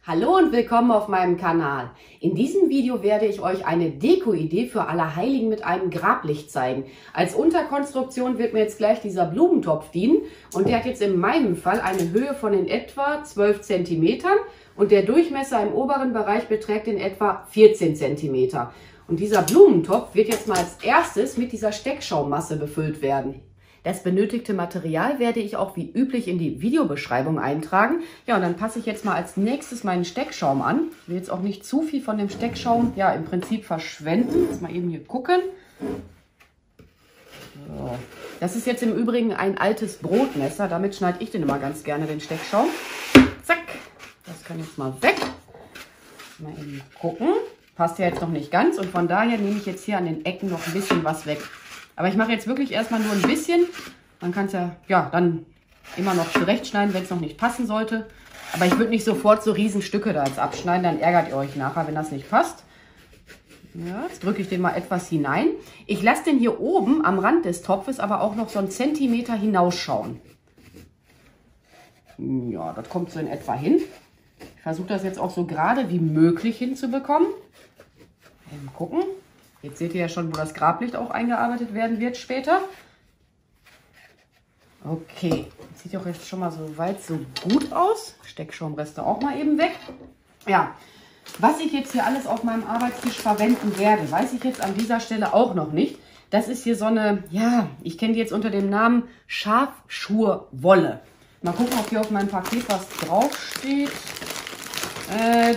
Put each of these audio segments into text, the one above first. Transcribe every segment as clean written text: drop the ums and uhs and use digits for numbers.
Hallo und willkommen auf meinem Kanal. In diesem Video werde ich euch eine Deko-Idee für Allerheiligen mit einem Grablicht zeigen. Als Unterkonstruktion wird mir jetzt gleich dieser Blumentopf dienen und der hat jetzt in meinem Fall eine Höhe von in etwa 12 cm und der Durchmesser im oberen Bereich beträgt in etwa 14 cm. Und dieser Blumentopf wird jetzt mal als erstes mit dieser Steckschaummasse befüllt werden. Das benötigte Material werde ich auch wie üblich in die Videobeschreibung eintragen. Ja, und dann passe ich jetzt mal als nächstes meinen Steckschaum an. Ich will jetzt auch nicht zu viel von dem Steckschaum, ja, im Prinzip verschwenden. Jetzt mal eben hier gucken. So. Das ist jetzt im Übrigen ein altes Brotmesser. Damit schneide ich den immer ganz gerne, den Steckschaum. Zack. Das kann jetzt mal weg. Mal eben gucken. Passt ja jetzt noch nicht ganz. Und von daher nehme ich jetzt hier an den Ecken noch ein bisschen was weg. Aber ich mache jetzt wirklich erstmal nur ein bisschen. Man kann es ja, dann immer noch zurechtschneiden, wenn es noch nicht passen sollte. Aber ich würde nicht sofort so Riesenstücke da jetzt abschneiden, dann ärgert ihr euch nachher, wenn das nicht passt. Ja, jetzt drücke ich den mal etwas hinein. Ich lasse den hier oben am Rand des Topfes aber auch noch so einen Zentimeter hinausschauen. Ja, das kommt so in etwa hin. Ich versuche das jetzt auch so gerade wie möglich hinzubekommen. Mal gucken. Jetzt seht ihr ja schon, wo das Grablicht auch eingearbeitet werden wird später. Okay, das sieht doch jetzt schon mal so weit so gut aus. Steckschaumreste auch mal eben weg. Ja, was ich jetzt hier alles auf meinem Arbeitstisch verwenden werde, weiß ich jetzt an dieser Stelle auch noch nicht. Das ist hier so eine, ja, ich kenne die jetzt unter dem Namen Schafschurwolle. Mal gucken, ob hier auf meinem Paket was draufsteht.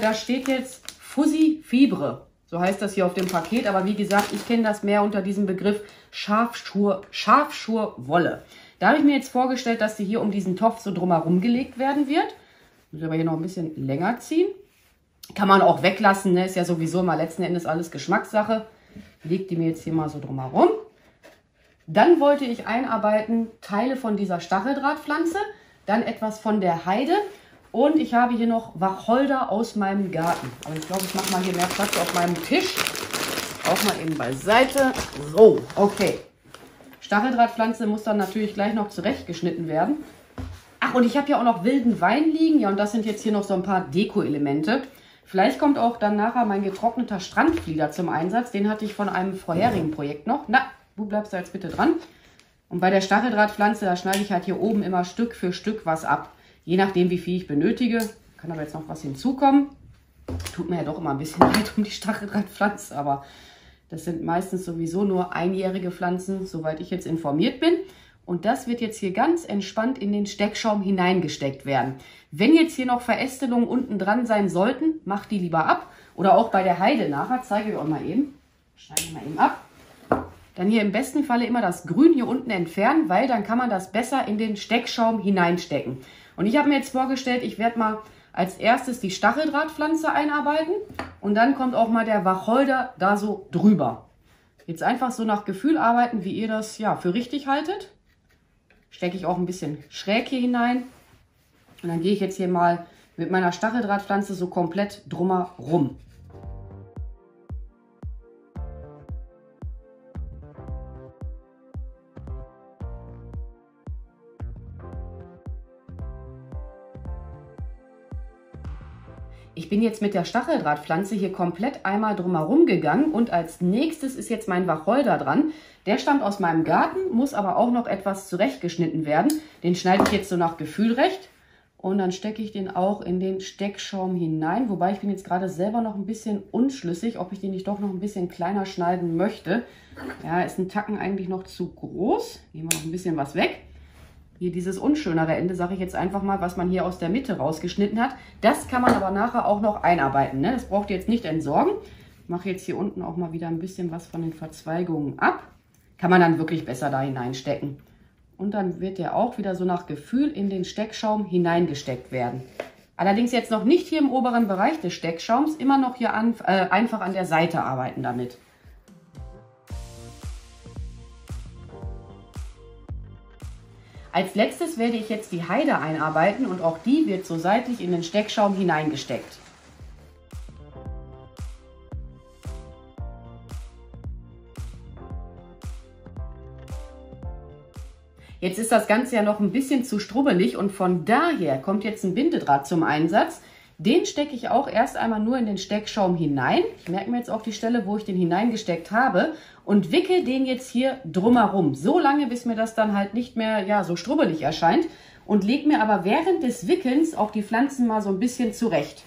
Da steht jetzt Fuzzy Fibre. So heißt das hier auf dem Paket, aber wie gesagt, ich kenne das mehr unter diesem Begriff Schafschurwolle. Da habe ich mir jetzt vorgestellt, dass die hier um diesen Topf so drumherum gelegt werden wird. Muss aber hier noch ein bisschen länger ziehen. Kann man auch weglassen, ne? Ist ja sowieso mal letzten Endes alles Geschmackssache. Legt die mir jetzt hier mal so drumherum. Dann wollte ich einarbeiten Teile von dieser Stacheldrahtpflanze, dann etwas von der Heide. Und ich habe hier noch Wacholder aus meinem Garten. Aber ich glaube, ich mache mal hier mehr Platz auf meinem Tisch. Auch mal eben beiseite. So, okay. Stacheldrahtpflanze muss dann natürlich gleich noch zurechtgeschnitten werden. Ach, und ich habe ja auch noch wilden Wein liegen. Ja, und das sind jetzt hier noch so ein paar Deko-Elemente. Vielleicht kommt auch dann nachher mein getrockneter Strandflieder zum Einsatz. Den hatte ich von einem vorherigen Projekt noch. Na, du bleibst da jetzt bitte dran. Und bei der Stacheldrahtpflanze, da schneide ich halt hier oben immer Stück für Stück was ab. Je nachdem, wie viel ich benötige. Kann aber jetzt noch was hinzukommen. Tut mir ja doch immer ein bisschen leid um die Stacheldrahtpflanze, aber das sind meistens sowieso nur einjährige Pflanzen, soweit ich jetzt informiert bin. Und das wird jetzt hier ganz entspannt in den Steckschaum hineingesteckt werden. Wenn jetzt hier noch Verästelungen unten dran sein sollten, macht die lieber ab. Oder auch bei der Heide nachher, zeige ich euch mal eben. Schneide ich mal eben ab. Dann hier im besten Falle immer das Grün hier unten entfernen, weil dann kann man das besser in den Steckschaum hineinstecken. Und ich habe mir jetzt vorgestellt, ich werde mal als erstes die Stacheldrahtpflanze einarbeiten und dann kommt auch mal der Wacholder da so drüber. Jetzt einfach so nach Gefühl arbeiten, wie ihr das ja für richtig haltet. Stecke ich auch ein bisschen schräg hier hinein und dann gehe ich jetzt hier mal mit meiner Stacheldrahtpflanze so komplett drumherum. Ich bin jetzt mit der Stacheldrahtpflanze hier komplett einmal drumherum gegangen und als nächstes ist jetzt mein Wacholder dran. Der stammt aus meinem Garten, muss aber auch noch etwas zurechtgeschnitten werden. Den schneide ich jetzt so nach Gefühl recht und dann stecke ich den auch in den Steckschaum hinein. Wobei ich bin jetzt gerade selber noch ein bisschen unschlüssig, ob ich den nicht doch noch ein bisschen kleiner schneiden möchte. Ja, ist ein Tacken eigentlich noch zu groß. Nehmen wir noch ein bisschen was weg. Hier dieses unschönere Ende, sage ich jetzt einfach mal, was man hier aus der Mitte rausgeschnitten hat. Das kann man aber nachher auch noch einarbeiten, ne? Das braucht ihr jetzt nicht entsorgen. Ich mache jetzt hier unten auch mal wieder ein bisschen was von den Verzweigungen ab. Kann man dann wirklich besser da hineinstecken. Und dann wird der auch wieder so nach Gefühl in den Steckschaum hineingesteckt werden. Allerdings jetzt noch nicht hier im oberen Bereich des Steckschaums, immer noch hier einfach an der Seite arbeiten damit. Als letztes werde ich jetzt die Heide einarbeiten und auch die wird so seitlich in den Steckschaum hineingesteckt. Jetzt ist das Ganze ja noch ein bisschen zu strubbelig und von daher kommt jetzt ein Bindedraht zum Einsatz. Den stecke ich auch erst einmal nur in den Steckschaum hinein. Ich merke mir jetzt auch die Stelle, wo ich den hineingesteckt habe und wickel den jetzt hier drumherum. So lange, bis mir das dann halt nicht mehr ja, so strubbelig erscheint und lege mir aber während des Wickelns auch die Pflanzen mal so ein bisschen zurecht.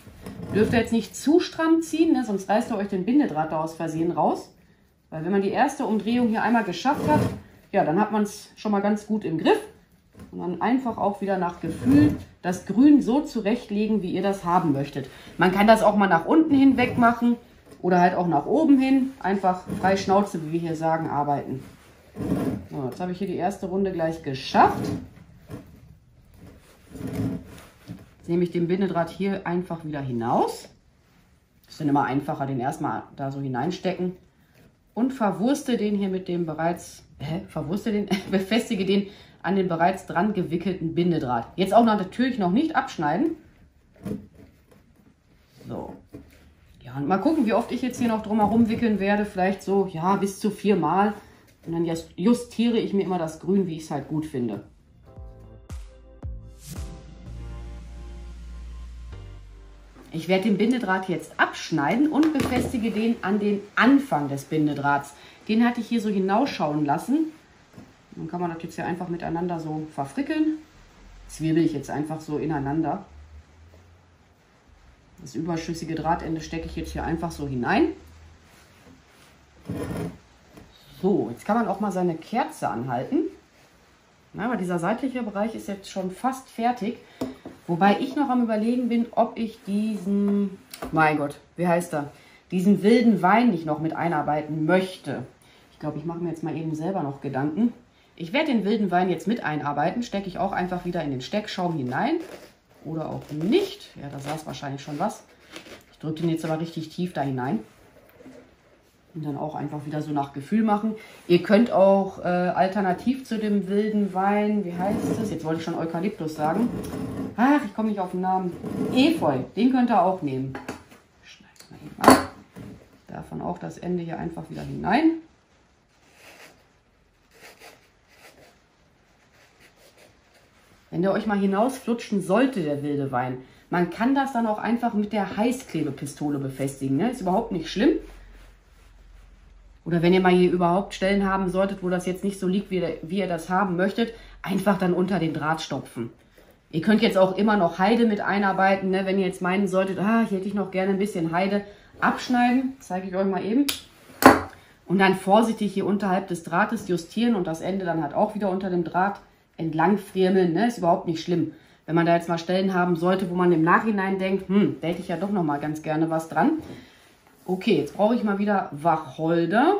Dürft ihr jetzt nicht zu stramm ziehen, ne? Sonst reißt ihr euch den Bindedraht da aus Versehen raus. Weil wenn man die erste Umdrehung hier einmal geschafft hat, ja, dann hat man es schon mal ganz gut im Griff. Und dann einfach auch wieder nach Gefühl das Grün so zurechtlegen, wie ihr das haben möchtet. Man kann das auch mal nach unten hinweg machen oder halt auch nach oben hin. Einfach frei Schnauze, wie wir hier sagen, arbeiten. So, jetzt habe ich hier die erste Runde gleich geschafft. Jetzt nehme ich den Bindedraht hier einfach wieder hinaus. Das ist dann immer einfacher, den erstmal da so hineinstecken. Und verwurste den hier mit dem bereits, befestige den an den bereits dran gewickelten Bindedraht. Jetzt auch natürlich noch nicht abschneiden. So. Ja, und mal gucken, wie oft ich jetzt hier noch drumherum wickeln werde. Vielleicht so, ja, bis zu 4 Mal. Und dann justiere ich mir immer das Grün, wie ich es halt gut finde. Ich werde den Bindedraht jetzt abschneiden und befestige den an den Anfang des Bindedrahts. Den hatte ich hier so hinausschauen lassen. Dann kann man das jetzt hier einfach miteinander so verfrickeln. Zwirbel ich jetzt einfach so ineinander. Das überschüssige Drahtende stecke ich jetzt hier einfach so hinein. So, jetzt kann man auch mal seine Kerze anhalten. Na, aber dieser seitliche Bereich ist jetzt schon fast fertig. Wobei ich noch am Überlegen bin, ob ich diesen, mein Gott, wie heißt er? Diesen wilden Wein nicht noch mit einarbeiten möchte. Ich glaube, ich mache mir jetzt mal eben selber noch Gedanken. Ich werde den wilden Wein jetzt mit einarbeiten, stecke ich auch einfach wieder in den Steckschaum hinein. Oder auch nicht. Ja, da saß wahrscheinlich schon was. Ich drücke den jetzt aber richtig tief da hinein. Und dann auch einfach wieder so nach Gefühl machen. Ihr könnt auch alternativ zu dem wilden Wein, wie heißt es? Jetzt wollte ich schon Eukalyptus sagen. Ach, ich komme nicht auf den Namen. Efeu, den könnt ihr auch nehmen. Schneid mal eben ab. Davon auch das Ende hier einfach wieder hinein. Wenn der euch mal hinausflutschen sollte, der wilde Wein, man kann das dann auch einfach mit der Heißklebepistole befestigen. Ne? Ist überhaupt nicht schlimm. Oder wenn ihr mal hier überhaupt Stellen haben solltet, wo das jetzt nicht so liegt, wie ihr das haben möchtet, einfach dann unter den Draht stopfen. Ihr könnt jetzt auch immer noch Heide mit einarbeiten. Ne? Wenn ihr jetzt meinen solltet, hier hätte ich noch gerne ein bisschen Heide, abschneiden. Zeige ich euch mal eben. Und dann vorsichtig hier unterhalb des Drahtes justieren und das Ende dann halt auch wieder unter dem Draht entlang friemeln, ne? Ist überhaupt nicht schlimm. Wenn man da jetzt mal Stellen haben sollte, wo man im Nachhinein denkt, da hätte ich ja doch noch mal ganz gerne was dran. Okay, jetzt brauche ich mal wieder Wacholder.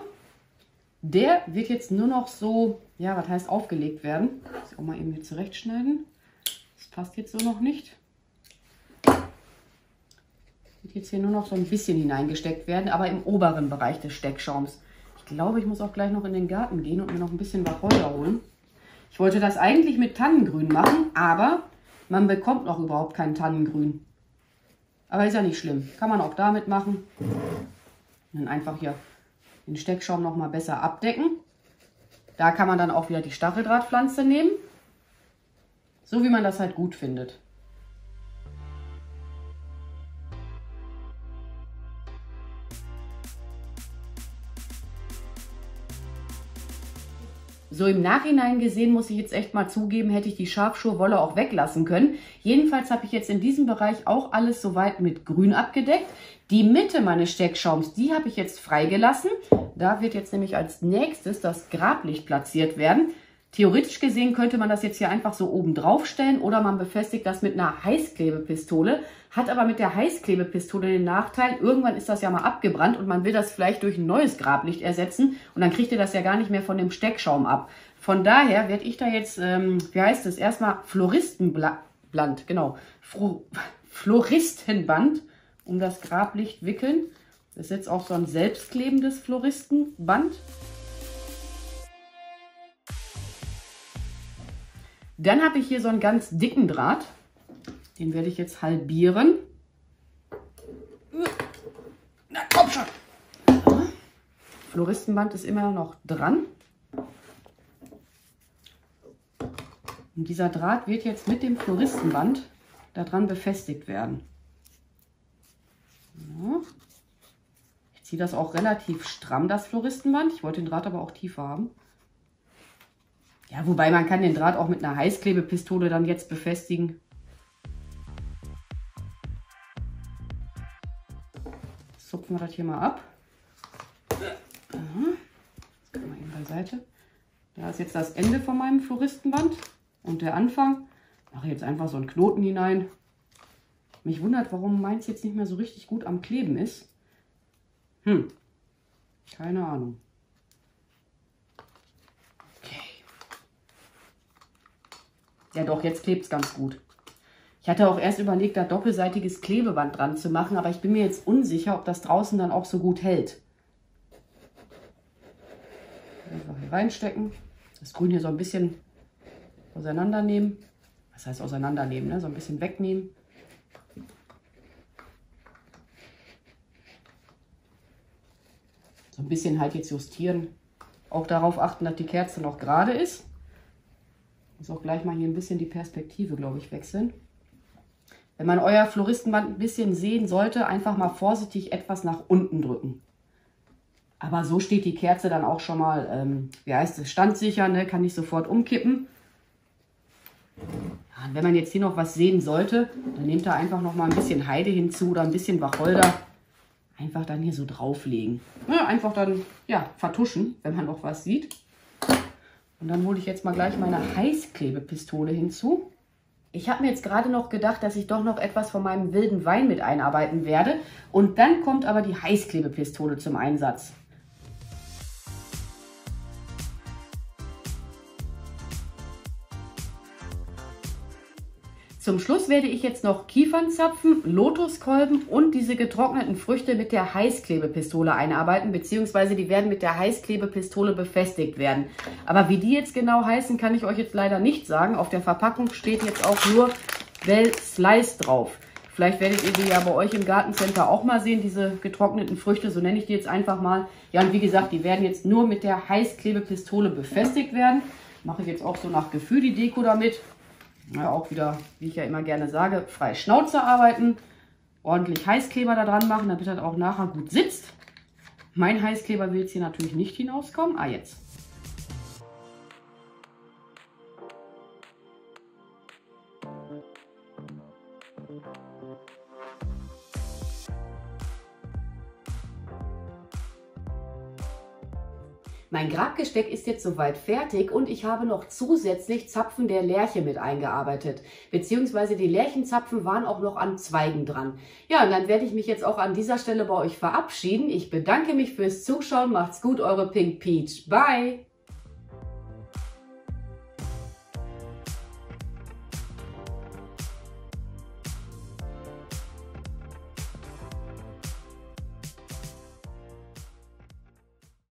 Der wird jetzt nur noch so, ja, was heißt aufgelegt werden. Ich muss auch mal eben hier zurechtschneiden. Das passt jetzt so noch nicht. Wird jetzt hier nur noch so ein bisschen hineingesteckt werden, aber im oberen Bereich des Steckschaums. Ich glaube, ich muss auch gleich noch in den Garten gehen und mir noch ein bisschen Wacholder holen. Ich wollte das eigentlich mit Tannengrün machen, aber man bekommt noch überhaupt kein Tannengrün. Aber ist ja nicht schlimm. Kann man auch damit machen. Und dann einfach hier den Steckschaum noch mal besser abdecken. Da kann man dann auch wieder die Stacheldrahtpflanze nehmen. So wie man das halt gut findet. So im Nachhinein gesehen, muss ich jetzt echt mal zugeben, hätte ich die Schafschurwolle auch weglassen können. Jedenfalls habe ich jetzt in diesem Bereich auch alles soweit mit Grün abgedeckt. Die Mitte meines Steckschaums, die habe ich jetzt freigelassen. Da wird jetzt nämlich als nächstes das Grablicht platziert werden. Theoretisch gesehen könnte man das jetzt hier einfach so oben drauf stellen oder man befestigt das mit einer Heißklebepistole. Hat aber mit der Heißklebepistole den Nachteil, irgendwann ist das ja mal abgebrannt und man will das vielleicht durch ein neues Grablicht ersetzen und dann kriegt ihr das ja gar nicht mehr von dem Steckschaum ab. Von daher werde ich da jetzt, wie heißt es, erstmal Floristenband, genau, Floristenband um das Grablicht wickeln. Das ist jetzt auch so ein selbstklebendes Floristenband. Dann habe ich hier so einen ganz dicken Draht. Den werde ich jetzt halbieren. Na komm schon! So. Floristenband ist immer noch dran. Und dieser Draht wird jetzt mit dem Floristenband daran befestigt werden. Ja. Ich ziehe das auch relativ stramm, das Floristenband. Ich wollte den Draht aber auch tiefer haben. Ja, wobei man kann den Draht auch mit einer Heißklebepistole dann jetzt befestigen. Zupfen wir das hier mal ab. Das kann man eben beiseite. Da ist jetzt das Ende von meinem Floristenband und der Anfang. Mache jetzt einfach so einen Knoten hinein. Mich wundert, warum meins jetzt nicht mehr so richtig gut am Kleben ist. Keine Ahnung. Okay. Ja doch, jetzt klebt es ganz gut. Ich hatte auch erst überlegt, da doppelseitiges Klebeband dran zu machen, aber ich bin mir jetzt unsicher, ob das draußen dann auch so gut hält. Einfach hier reinstecken. Das Grün hier so ein bisschen auseinandernehmen. Was heißt auseinandernehmen, ne? So ein bisschen wegnehmen. So ein bisschen halt jetzt justieren. Auch darauf achten, dass die Kerze noch gerade ist. Muss auch gleich mal hier ein bisschen die Perspektive, glaube ich, wechseln. Wenn man euer Floristenband ein bisschen sehen sollte, einfach mal vorsichtig etwas nach unten drücken. Aber so steht die Kerze dann auch schon mal, wie heißt es, standsicher, ne? Kann nicht sofort umkippen. Ja, und wenn man jetzt hier noch was sehen sollte, dann nehmt da einfach noch mal ein bisschen Heide hinzu oder ein bisschen Wacholder. Einfach dann hier so drauflegen. Ja, einfach dann, ja, vertuschen, wenn man noch was sieht. Und dann hole ich jetzt mal gleich meine Heißklebepistole hinzu. Ich habe mir jetzt gerade noch gedacht, dass ich doch noch etwas von meinem wilden Wein mit einarbeiten werde. Und dann kommt aber die Heißklebepistole zum Einsatz. Zum Schluss werde ich jetzt noch Kiefernzapfen, Lotuskolben und diese getrockneten Früchte mit der Heißklebepistole einarbeiten, beziehungsweise die werden mit der Heißklebepistole befestigt werden. Aber wie die jetzt genau heißen, kann ich euch jetzt leider nicht sagen. Auf der Verpackung steht jetzt auch nur Bell Slice drauf. Vielleicht werdet ihr die ja bei euch im Gartencenter auch mal sehen, diese getrockneten Früchte, so nenne ich die jetzt einfach mal. Ja, und wie gesagt, die werden jetzt nur mit der Heißklebepistole befestigt werden. Mache ich jetzt auch so nach Gefühl die Deko damit. Ja, auch wieder, wie ich ja immer gerne sage, frei Schnauze arbeiten, ordentlich Heißkleber da dran machen, damit das auch nachher gut sitzt. Mein Heißkleber will jetzt hier natürlich nicht hinauskommen. Jetzt. Mein Grabbgesteck ist jetzt soweit fertig und ich habe noch zusätzlich Zapfen der Lärche mit eingearbeitet. Beziehungsweise die Lärchenzapfen waren auch noch an Zweigen dran. Ja, und dann werde ich mich jetzt auch an dieser Stelle bei euch verabschieden. Ich bedanke mich fürs Zuschauen. Macht's gut, eure Pink Peach. Bye!